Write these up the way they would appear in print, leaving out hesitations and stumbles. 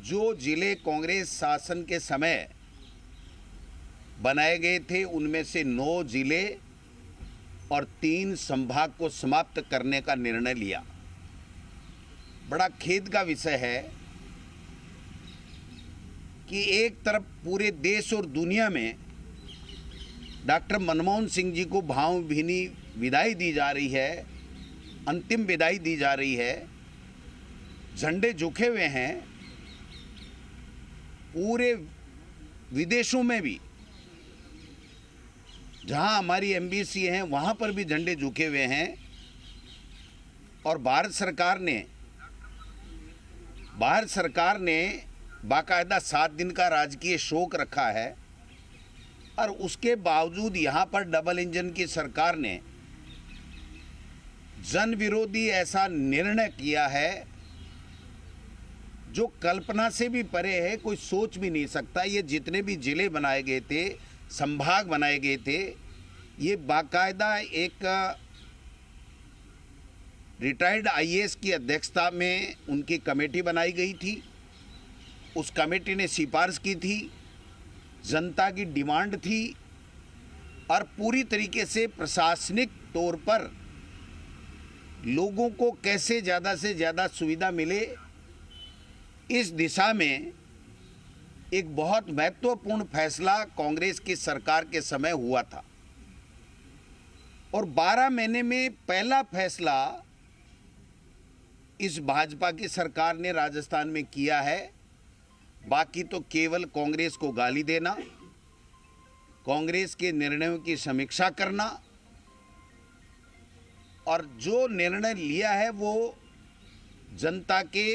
जो जिले कांग्रेस शासन के समय बनाए गए थे उनमें से 9 जिले और 3 संभाग को समाप्त करने का निर्णय लिया। बड़ा खेद का विषय है कि एक तरफ पूरे देश और दुनिया में डॉक्टर मनमोहन सिंह जी को भावभीनी विदाई दी जा रही है, अंतिम विदाई दी जा रही है, झंडे झुके हुए हैं। पूरे विदेशों में भी जहां हमारी एम्बेसी है वहां पर भी झंडे झुके हुए हैं और भारत सरकार ने बाकायदा 7 दिन का राजकीय शोक रखा है। और उसके बावजूद यहाँ पर डबल इंजन की सरकार ने जन विरोधी ऐसा निर्णय किया है जो कल्पना से भी परे है, कोई सोच भी नहीं सकता। ये जितने भी जिले बनाए गए थे, संभाग बनाए गए थे, ये बाकायदा एक रिटायर्ड आईएएस की अध्यक्षता में उनकी कमेटी बनाई गई थी। उस कमेटी ने सिफारिश की थी, जनता की डिमांड थी और पूरी तरीके से प्रशासनिक तौर पर लोगों को कैसे ज़्यादा से ज़्यादा सुविधा मिले, इस दिशा में एक बहुत महत्वपूर्ण फैसला कांग्रेस की सरकार के समय हुआ था। और 12 महीने में पहला फैसला इस भाजपा की सरकार ने राजस्थान में किया है। बाकी तो केवल कांग्रेस को गाली देना, कांग्रेस के निर्णयों की समीक्षा करना और जो निर्णय लिया है वो जनता के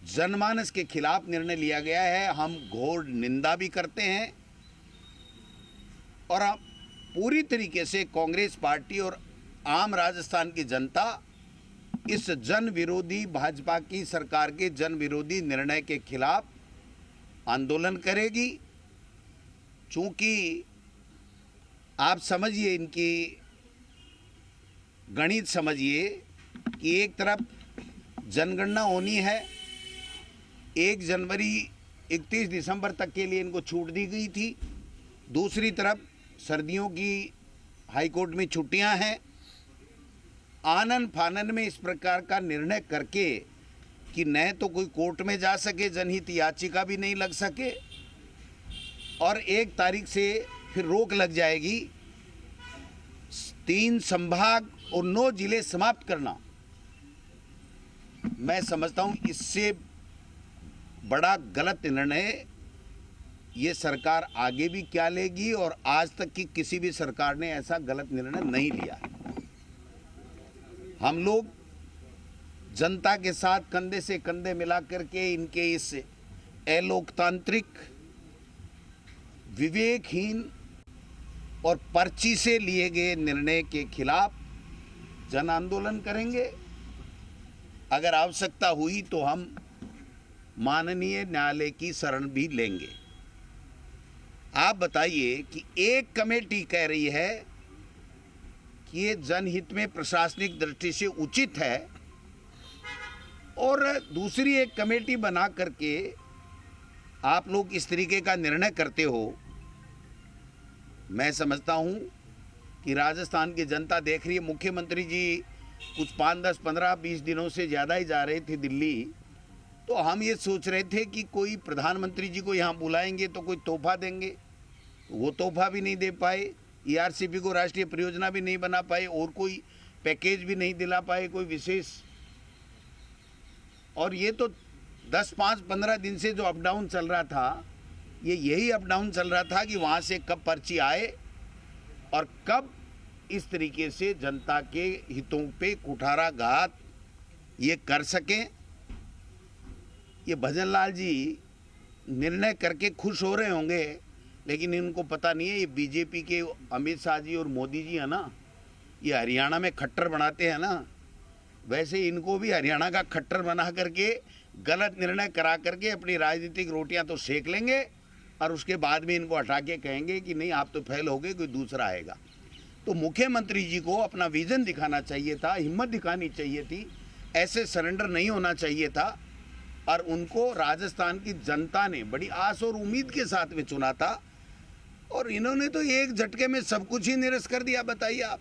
जनमानस के खिलाफ निर्णय लिया गया है। हम घोर निंदा भी करते हैं और पूरी तरीके से कांग्रेस पार्टी और आम राजस्थान की जनता इस जन विरोधी भाजपा की सरकार के जन विरोधी निर्णय के खिलाफ आंदोलन करेगी। चूंकि आप समझिए, इनकी गणित समझिए कि एक तरफ जनगणना होनी है, 1 जनवरी 31 दिसंबर तक के लिए इनको छूट दी गई थी। दूसरी तरफ सर्दियों की हाईकोर्ट में छुट्टियां हैं। आनन फानन में इस प्रकार का निर्णय करके कि न तो कोई कोर्ट में जा सके, जनहित याचिका भी नहीं लग सके और 1 तारीख से फिर रोक लग जाएगी, 3 संभाग और 9 जिले समाप्त करना, मैं समझता हूं इससे बड़ा गलत निर्णय ये सरकार आगे भी क्या लेगी और आज तक की किसी भी सरकार ने ऐसा गलत निर्णय नहीं लिया है। हम लोग जनता के साथ कंधे से कंधे मिला करके इनके इस अलोकतांत्रिक, विवेकहीन और पर्ची से लिए गए निर्णय के खिलाफ जन आंदोलन करेंगे। अगर आवश्यकता हुई तो हम माननीय न्यायालय की शरण भी लेंगे। आप बताइए कि एक कमेटी कह रही है कि ये जनहित में प्रशासनिक दृष्टि से उचित है और दूसरी एक कमेटी बना करके आप लोग इस तरीके का निर्णय करते हो। मैं समझता हूं कि राजस्थान की जनता देख रही है। मुख्यमंत्री जी कुछ 5, 10, 15, 20 दिनों से ज़्यादा ही जा रहे थे दिल्ली, तो हम ये सोच रहे थे कि कोई प्रधानमंत्री जी को यहाँ बुलाएंगे तो कोई तोहफा देंगे, वो तोहफा भी नहीं दे पाए। ईआरसीपी को राष्ट्रीय परियोजना भी नहीं बना पाए और कोई पैकेज भी नहीं दिला पाए कोई विशेष। और ये तो 10, 5, 15 दिन से जो अप डाउन चल रहा था, ये यही अप डाउन चल रहा था कि वहाँ से कब पर्ची आए और कब इस तरीके से जनता के हितों पे कुठाराघात ये कर सकें। ये भजन लाल जी निर्णय करके खुश हो रहे होंगे, लेकिन इनको पता नहीं है ये बीजेपी के अमित शाह जी और मोदी जी है ना, ये हरियाणा में खट्टर बनाते हैं ना, वैसे इनको भी हरियाणा का खट्टर बना करके गलत निर्णय करा करके अपनी राजनीतिक रोटियां तो सेक लेंगे और उसके बाद में इनको हटा के कहेंगे कि नहीं आप तो फेल हो गए, कोई दूसरा आएगा। तो मुख्यमंत्री जी को अपना विजन दिखाना चाहिए था, हिम्मत दिखानी चाहिए थी, ऐसे सरेंडर नहीं होना चाहिए था। और उनको राजस्थान की जनता ने बड़ी आस और उम्मीद के साथ में चुना था, और इन्होंने तो एक झटके में सब कुछ ही निरस्त कर दिया। बताइए आप,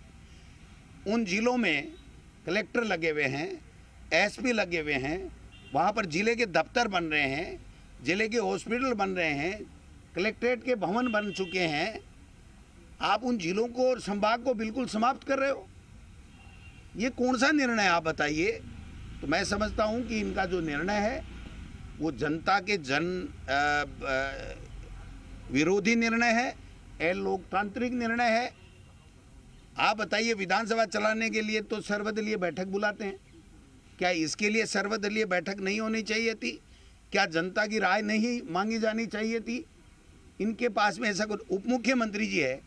उन जिलों में कलेक्टर लगे हुए हैं, एसपी लगे हुए हैं, वहाँ पर जिले के दफ्तर बन रहे हैं, जिले के हॉस्पिटल बन रहे हैं, कलेक्ट्रेट के भवन बन चुके हैं। आप उन जिलों को और संभाग को बिल्कुल समाप्त कर रहे हो। ये कौन सा निर्णय आप बताइए। तो मैं समझता हूँ कि इनका जो निर्णय है वो जनता के विरोधी निर्णय है, अलोकतांत्रिक निर्णय है। आप बताइए, विधानसभा चलाने के लिए तो सर्वदलीय बैठक बुलाते हैं, क्या इसके लिए सर्वदलीय बैठक नहीं होनी चाहिए थी? क्या जनता की राय नहीं मांगी जानी चाहिए थी? इनके पास में ऐसा कुछ, उप मुख्यमंत्री जी है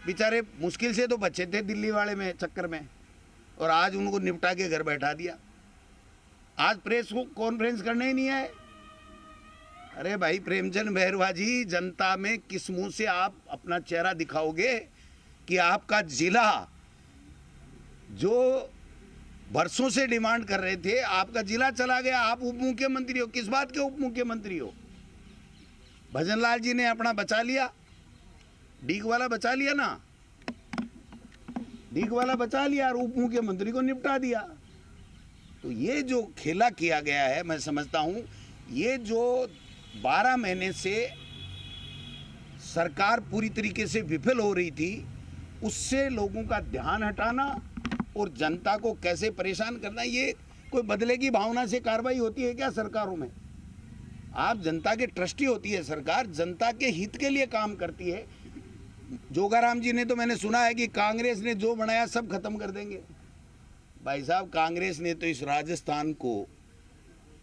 बेचारे, मुश्किल से तो बचे थे दिल्ली वाले में चक्कर में, और आज उनको निपटा के घर बैठा दिया। आज प्रेस को कॉन्फ्रेंस करने ही नहीं आए। अरे भाई प्रेमचंद बैरवा जी, जनता में किस मुंह से आप अपना चेहरा दिखाओगे कि आपका जिला जो बरसों से डिमांड कर रहे थे, आपका जिला चला गया, आप उप मुख्यमंत्री हो। किस बात के उप मुख्यमंत्री हो? भजनलाल जी ने अपना बचा लिया, डीग वाला बचा लिया ना, डीग वाला बचा लिया और उप मुख्यमंत्री को निपटा दिया। तो ये जो खेला किया गया है, मैं समझता हूं ये जो 12 महीने से सरकार पूरी तरीके से विफल हो रही थी, उससे लोगों का ध्यान हटाना और जनता को कैसे परेशान करना, ये कोई बदले की भावना से कार्रवाई होती है क्या सरकारों में? आप जनता के ट्रस्टी होती है सरकार, जनता के हित के लिए काम करती है। जोगाराम जी ने तो मैंने सुना है कि कांग्रेस ने जो बनाया सब खत्म कर देंगे। भाई साहब, कांग्रेस ने तो इस राजस्थान को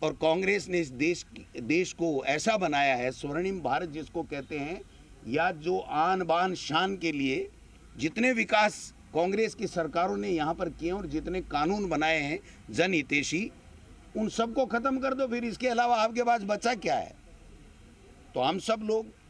और कांग्रेस ने इस देश को ऐसा बनाया है, स्वर्णिम भारत जिसको कहते हैं, या जो आन बान शान के लिए जितने विकास कांग्रेस की सरकारों ने यहाँ पर किए और जितने कानून बनाए हैं जनहितैषी, उन सबको खत्म कर दो। फिर इसके अलावा आपके पास बचा क्या है? तो हम सब लोग